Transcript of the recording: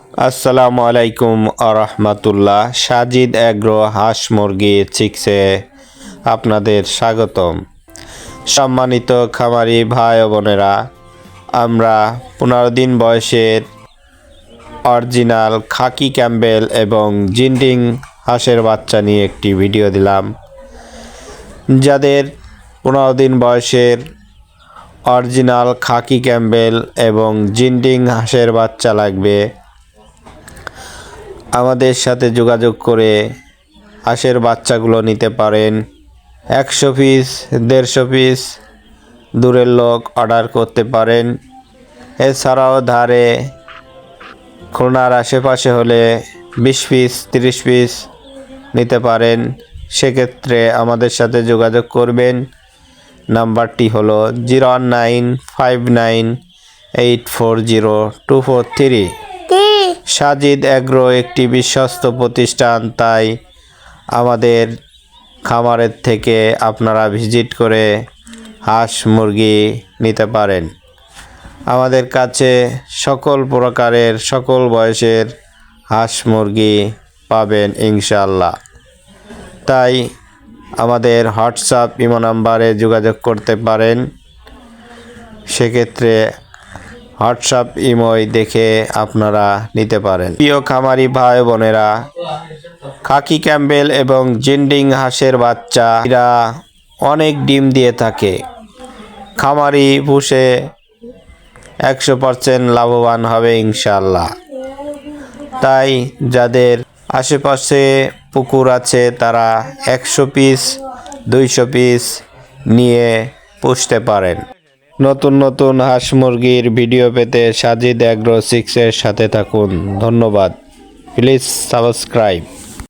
আসসালামু আলাইকুম আরহামাতুল্লাহ। সাজিদ এগ্রো হাঁস মুরগি চিক্সে আপনাদের স্বাগতম। সম্মানিত খামারি ভাই ও বোনেরা, আমরা 15 দিন বয়সের অরিজিনাল খাকি ক্যাম্বেল এবং জিন্ডিং হাঁসের বাচ্চা নিয়ে একটি ভিডিও দিলাম। যাদের 15 দিন বয়সের অরিজিনাল খাকি ক্যাম্বেল এবং জিন্ডিং হাঁসের বাচ্চা লাগবে, আমাদের সাথে যোগাযোগ করে হাঁসের বাচ্চাগুলো নিতে পারেন। 100 পিস 150 পিস দূরের লোক অর্ডার করতে পারেন। এছাড়াও ধারে খুলনার আশেপাশে হলে 20 পিস 30 পিস নিতে পারেন। সেক্ষেত্রে আমাদের সাথে যোগাযোগ করবেন। নাম্বারটি হলো 01959840243। সাজিদ এগ্রো একটি বিশ্বস্ত প্রতিষ্ঠান, তাই আমাদের খামারের থেকে আপনারা ভিজিট করে হাঁস মুরগি নিতে পারেন। আমাদের কাছে সকল প্রকারের সকল বয়সের হাঁস মুরগি পাবেন ইনশাআল্লাহ। তাই আমাদের হোয়াটসঅ্যাপ ইমো নাম্বারে যোগাযোগ করতে পারেন। সেক্ষেত্রে হোয়াটসঅ্যাপ ইমোয় দেখে আপনারা নিতে পারেন। প্রিয় খামারি ভাই বোনেরা, খাকি ক্যাম্বেল এবং জিন্ডিং হাঁসের বাচ্চা এরা অনেক ডিম দিয়ে থাকে। খামারি পুষে 100% লাভবান হবে ইনশাআল্লাহ। তাই যাদের আশেপাশে পুকুর আছে তারা 100 পিস 200 পিস নিয়ে পুষতে পারেন। নতুন নতুন হাঁস মুরগির ভিডিও পেতে সাজিদ এগ্রো 6 এর সাথে থাকুন। ধন্যবাদ। Please subscribe.